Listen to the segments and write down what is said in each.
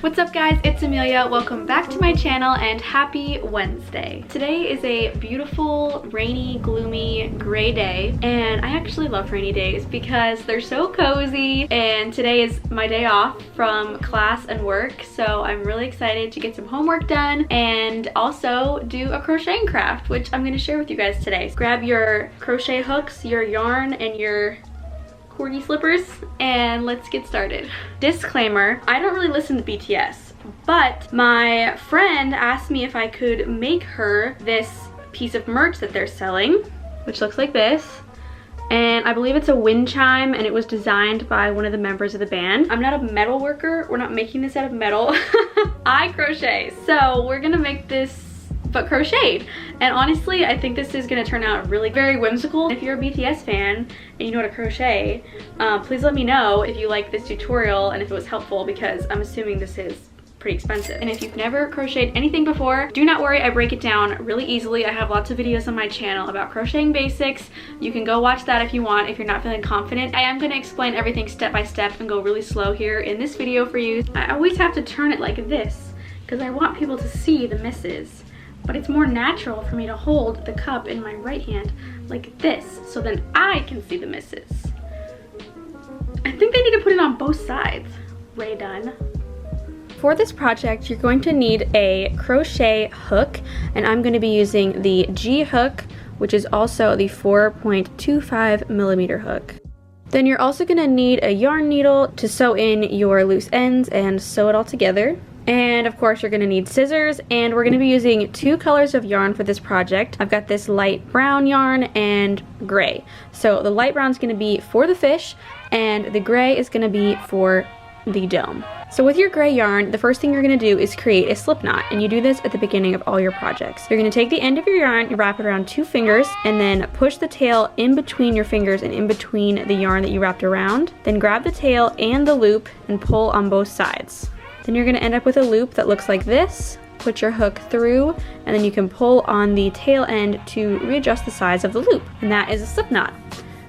What's up guys, it's Amelia. Welcome back to my channel and happy Wednesday. Today is a beautiful, rainy, gloomy, gray day, and I actually love rainy days because they're so cozy, and today is my day off from class and work, so I'm really excited to get some homework done and also do a crocheting craft, which I'm going to share with you guys today. Grab your crochet hooks, your yarn, and your corgi slippers, and let's get started. Disclaimer, I don't really listen to BTS, but my friend asked me if I could make her this piece of merch that they're selling, which looks like this. And I believe it's a wind chime, and it was designed by one of the members of the band. I'm not a metal worker. We're not making this out of metal. I crochet, so we're gonna make this but crocheted, and honestly I think this is going to turn out really very whimsical. If you're a BTS fan and you know how to crochet, please let me know if you like this tutorial and if it was helpful, because I'm assuming this is pretty expensive. And if you've never crocheted anything before, do not worry, I break it down really easily. I have lots of videos on my channel about crocheting basics. You can go watch that if you want, if you're not feeling confident. I am going to explain everything step by step and go really slow here in this video for you. I always have to turn it like this because I want people to see the misses. But it's more natural for me to hold the cup in my right hand like this, so then I can see the misses. I think they need to put it on both sides. Way done. For this project, you're going to need a crochet hook, and I'm going to be using the G hook, which is also the 4.25 millimeter hook. Then you're also going to need a yarn needle to sew in your loose ends and sew it all together. And of course you're going to need scissors, and we're going to be using two colors of yarn for this project. I've got this light brown yarn and gray. So the light brown is going to be for the fish, and the gray is going to be for the dome. So with your gray yarn, the first thing you're going to do is create a slip knot, and you do this at the beginning of all your projects. You're going to take the end of your yarn, you wrap it around 2 fingers, and then push the tail in between your fingers and in between the yarn that you wrapped around. Then grab the tail and the loop and pull on both sides. Then you're going to end up with a loop that looks like this. Put your hook through, and then you can pull on the tail end to readjust the size of the loop, and that is a slip knot.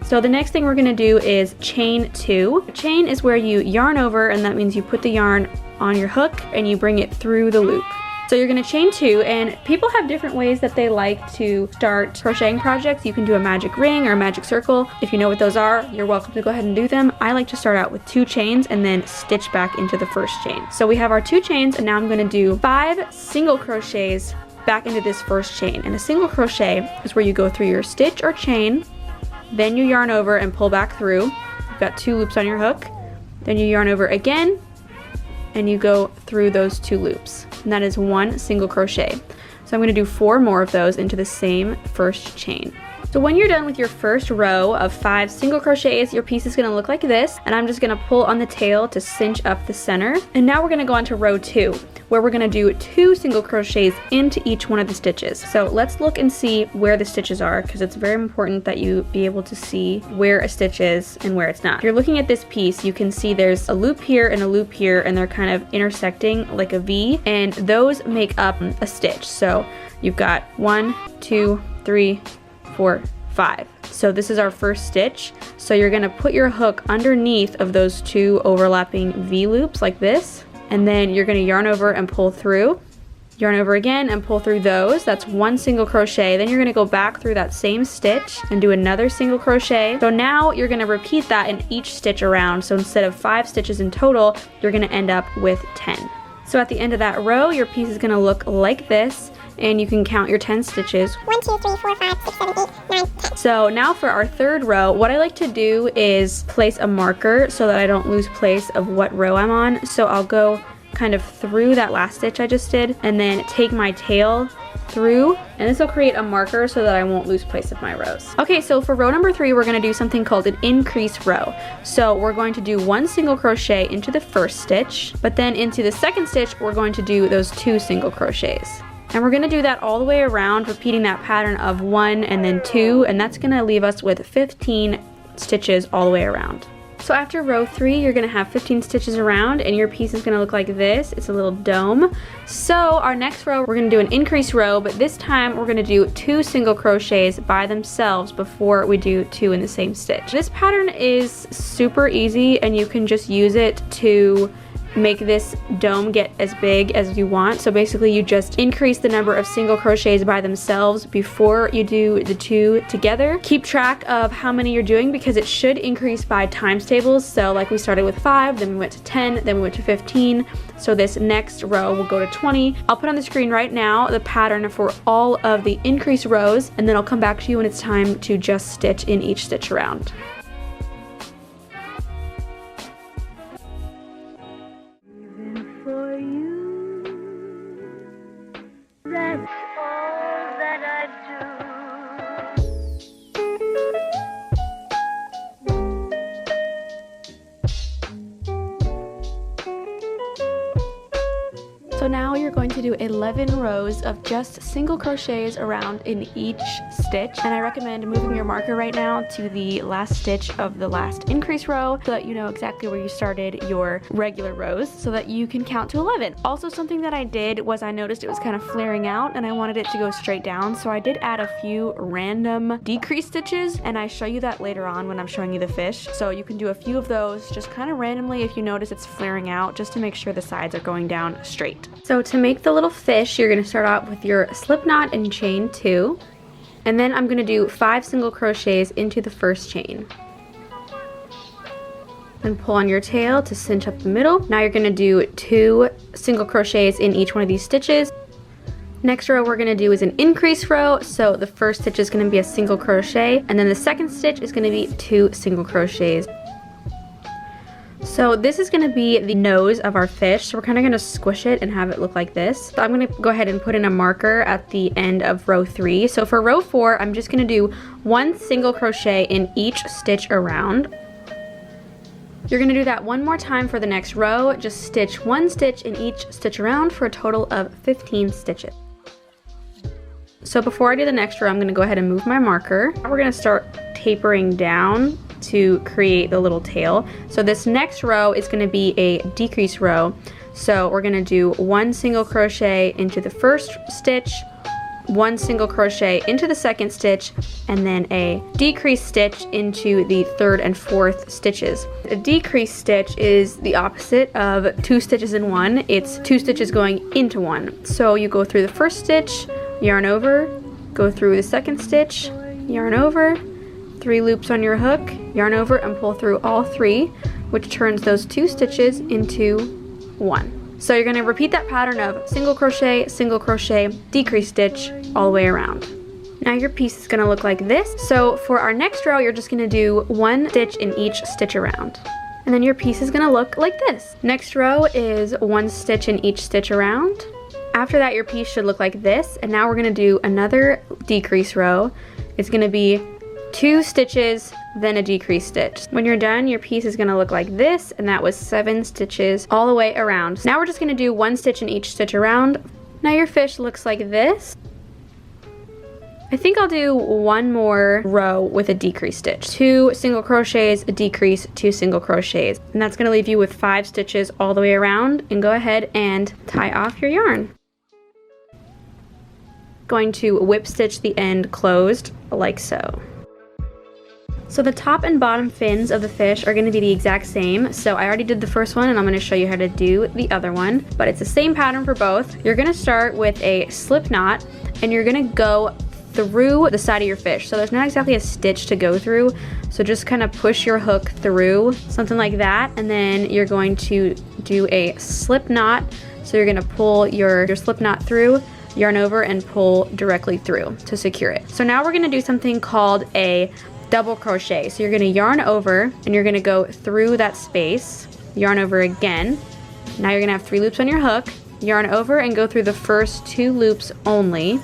So the next thing we're going to do is chain 2. A chain is where you yarn over, and that means you put the yarn on your hook and you bring it through the loop. So you're going to chain 2, and people have different ways that they like to start crocheting projects. You can do a magic ring or a magic circle. If you know what those are, you're welcome to go ahead and do them. I like to start out with 2 chains and then stitch back into the first chain. So we have our 2 chains, and now I'm going to do 5 single crochets back into this first chain. And a single crochet is where you go through your stitch or chain, then you yarn over and pull back through. You've got 2 loops on your hook, then you yarn over again, and you go through those 2 loops, and that is 1 single crochet. So I'm going to do 4 more of those into the same first chain. So when you're done with your first row of 5 single crochets, your piece is going to look like this, and I'm just going to pull on the tail to cinch up the center. And now we're going to go on to row 2, where we're going to do 2 single crochets into each one of the stitches. So let's look and see where the stitches are, because it's very important that you be able to see where a stitch is and where it's not. If you're looking at this piece, you can see there's a loop here and a loop here, and they're kind of intersecting like a V, and those make up a stitch. So you've got 1, 2, 3, 4, 5. So this is our first stitch. So you're going to put your hook underneath of those 2 overlapping V loops like this, and then you're going to yarn over and pull through, yarn over again and pull through those. That's 1 single crochet. Then you're going to go back through that same stitch and do another single crochet. So now you're going to repeat that in each stitch around. So instead of 5 stitches in total, you're going to end up with 10. So at the end of that row, your piece is going to look like this, and you can count your 10 stitches. 1, 2, 3, 4, 5, 6, 7, 8, 9, 10. So now for our third row, what I like to do is place a marker so that I don't lose place of what row I'm on. So I'll go kind of through that last stitch I just did, and then take my tail through, and this will create a marker so that I won't lose place of my rows. Okay, so for row number 3, we're going to do something called an increase row. So we're going to do 1 single crochet into the first stitch, but then into the second stitch we're going to do those 2 single crochets. And we're going to do that all the way around, repeating that pattern of 1 and then 2, and that's going to leave us with 15 stitches all the way around. So after row 3, you're going to have 15 stitches around, and your piece is going to look like this. It's a little dome. So our next row, we're going to do an increase row, but this time we're going to do 2 single crochets by themselves before we do 2 in the same stitch. This pattern is super easy, and you can just use it to make this dome get as big as you want. So basically you just increase the number of single crochets by themselves before you do the two together. Keep track of how many you're doing because it should increase by times tables. So like we started with 5, then we went to 10, then we went to 15. So this next row will go to 20. I'll put on the screen right now the pattern for all of the increased rows, and then I'll come back to you when it's time to just stitch in each stitch around. So now you're going to do 11 rows of just single crochets around in each stitch, and I recommend moving your marker right now to the last stitch of the last increase row so that you know exactly where you started your regular rows so that you can count to 11. Also, something that I did was I noticed it was kind of flaring out and I wanted it to go straight down, so I did add a few random decrease stitches, and I show you that later on when I'm showing you the fish. So you can do a few of those just kind of randomly if you notice it's flaring out, just to make sure the sides are going down straight. So to make the little fish, you're going to start out with your slip knot and chain 2, and then I'm going to do 5 single crochets into the first chain. Then pull on your tail to cinch up the middle. Now you're going to do 2 single crochets in each one of these stitches. Next row we're going to do is an increase row, so the first stitch is going to be a single crochet, and then the second stitch is going to be 2 single crochets. So this is going to be the nose of our fish, so we're kind of going to squish it and have it look like this. So I'm going to go ahead and put in a marker at the end of row 3. So for row 4, I'm just going to do 1 single crochet in each stitch around. You're going to do that one more time for the next row. Just stitch 1 stitch in each stitch around for a total of 15 stitches. So before I do the next row, I'm going to go ahead and move my marker. We're going to start tapering down to create the little tail. So this next row is going to be a decrease row. So we're going to do 1 single crochet into the first stitch, 1 single crochet into the second stitch, and then a decrease stitch into the third and fourth stitches. A decrease stitch is the opposite of 2 stitches in 1. It's 2 stitches going into 1. So you go through the first stitch, yarn over, go through the second stitch, yarn over, 3 loops on your hook, yarn over, and pull through all 3, which turns those 2 stitches into 1. So you're going to repeat that pattern of single crochet, decrease stitch all the way around. Now your piece is going to look like this. So for our next row, you're just going to do 1 stitch in each stitch around. And then your piece is going to look like this. Next row is 1 stitch in each stitch around. After that, your piece should look like this. And now we're going to do another decrease row. It's going to be 2 stitches, then a decrease stitch. When you're done, your piece is going to look like this, and that was 7 stitches all the way around. Now we're just going to do 1 stitch in each stitch around. Now your fish looks like this. I think I'll do 1 more row with a decrease stitch. 2 single crochets, a decrease, 2 single crochets. And that's going to leave you with 5 stitches all the way around, and go ahead and tie off your yarn. Going to whip stitch the end closed like so. So the top and bottom fins of the fish are going to be the exact same. So I already did the first one, and I'm going to show you how to do the other one, but it's the same pattern for both. You're going to start with a slip knot, and you're going to go through the side of your fish. So there's not exactly a stitch to go through, so just kind of push your hook through, something like that, and then you're going to do a slip knot. So you're going to pull your slip knot through, yarn over, and pull directly through to secure it. So now we're going to do something called a double crochet. So you're going to yarn over, and you're going to go through that space, yarn over again. Now you're going to have 3 loops on your hook, yarn over and go through the first 2 loops only,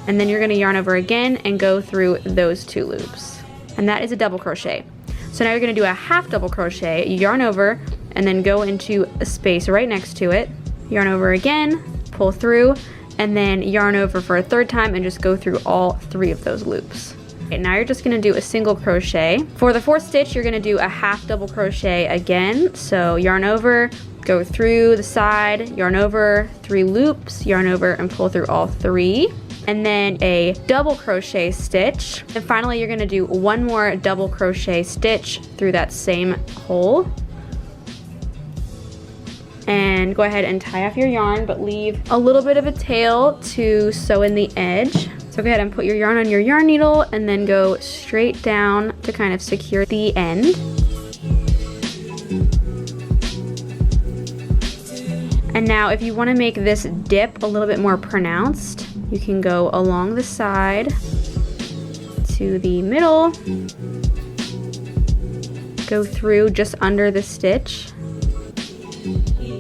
and then you're going to yarn over again and go through those 2 loops. And that is a double crochet. So now you're going to do a half double crochet, yarn over, and then go into a space right next to it, yarn over again, pull through, and then yarn over for a 3rd time and just go through all 3 of those loops. Okay, now you're just going to do a single crochet. For the 4th stitch, you're going to do a half double crochet again. So yarn over, go through the side, yarn over, 3 loops, yarn over, and pull through all 3. And then a double crochet stitch. And finally, you're going to do 1 more double crochet stitch through that same hole. and go ahead and tie off your yarn, but leave a little bit of a tail to sew in the edge. So go ahead and put your yarn on your yarn needle and then go straight down to kind of secure the end. And now if you want to make this dip a little bit more pronounced, you can go along the side to the middle, go through just under the stitch,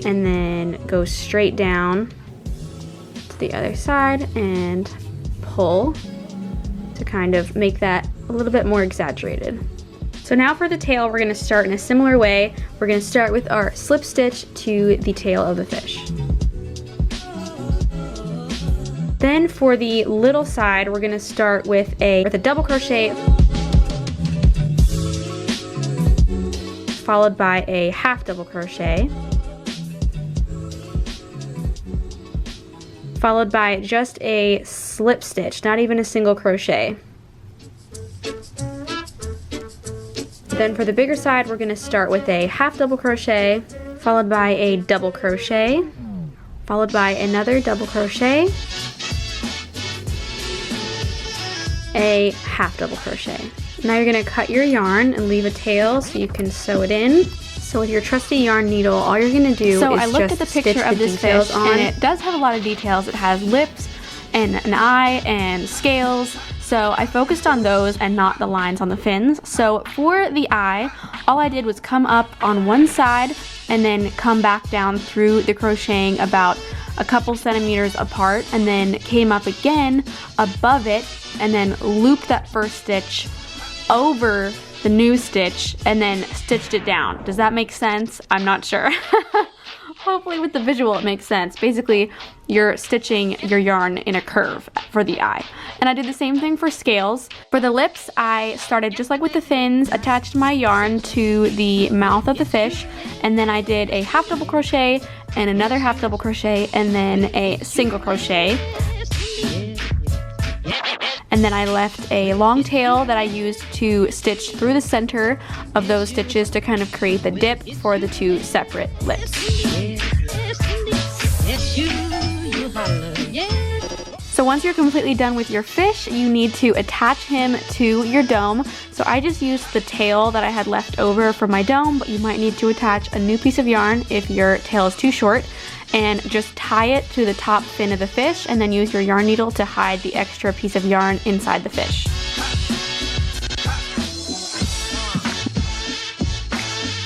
and then go straight down to the other side and pull to kind of make that a little bit more exaggerated. So now for the tail, we're gonna start in a similar way. We're gonna start with our slip stitch to the tail of the fish. Then for the little side, we're gonna start with a double crochet, followed by a half double crochet, followed by just a slip stitch, not even a single crochet. Then for the bigger side, we're gonna start with a half double crochet, followed by a double crochet, followed by another double crochet, a half double crochet. Now you're gonna cut your yarn and leave a tail so you can sew it in. So with your trusty yarn needle, all you're gonna do is I looked at the picture of this fish, and it does have a lot of details. It has lips and an eye and scales. So I focused on those and not the lines on the fins. So for the eye, all I did was come up on one side and then come back down through the crocheting about a couple centimeters apart, and then came up again above it and then looped that first stitch over the new stitch and then stitched it down. Does that make sense? I'm not sure. Hopefully with the visual it makes sense. Basically, you're stitching your yarn in a curve for the eye. And I did the same thing for scales. For the lips, I started just like with the fins, attached my yarn to the mouth of the fish, and then I did a half double crochet and another half double crochet and then a single crochet. And then I left a long tail that I used to stitch through the center of those stitches to kind of create the dip for the two separate lips. So once you're completely done with your fish, you need to attach him to your dome. So I just used the tail that I had left over for my dome, but you might need to attach a new piece of yarn if your tail is too short, and just tie it to the top fin of the fish and then use your yarn needle to hide the extra piece of yarn inside the fish.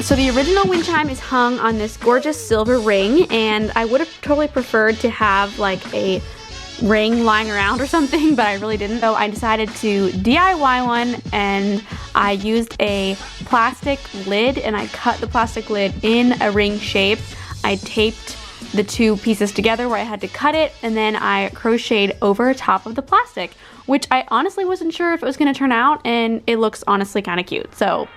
So the original wind chime is hung on this gorgeous silver ring, and I would have totally preferred to have like a ring lying around or something, but I really didn't. So I decided to DIY one, and I used a plastic lid and I cut the plastic lid in a ring shape. I taped the two pieces together where I had to cut it, and then I crocheted over top of the plastic, which I honestly wasn't sure if it was going to turn out, and it looks honestly kind of cute. So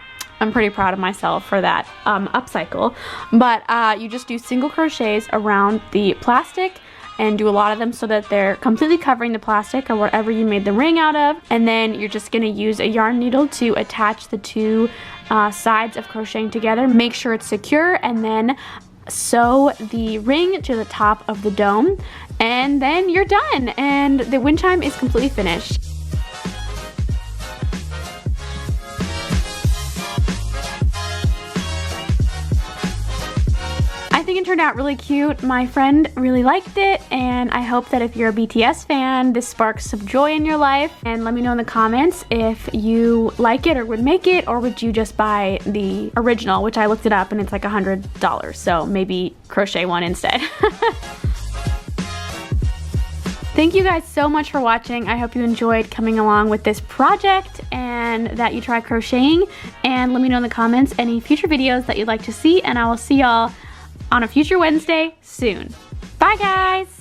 I'm pretty proud of myself for that upcycle. But you just do single crochets around the plastic and do a lot of them so that they're completely covering the plastic or whatever you made the ring out of. And then you're just gonna use a yarn needle to attach the two sides of crocheting together. Make sure it's secure, and then sew the ring to the top of the dome, and then you're done, and the wind chime is completely finished. I think it turned out really cute. My friend really liked it, and I hope that if you're a BTS fan, this sparks some joy in your life. And let me know in the comments if you like it or would make it, or would you just buy the original, which I looked it up and it's like $100, so maybe crochet one instead. Thank you guys so much for watching. I hope you enjoyed coming along with this project and that you try crocheting. And let me know in the comments any future videos that you'd like to see, and I will see y'all on a future Wednesday soon. Bye guys!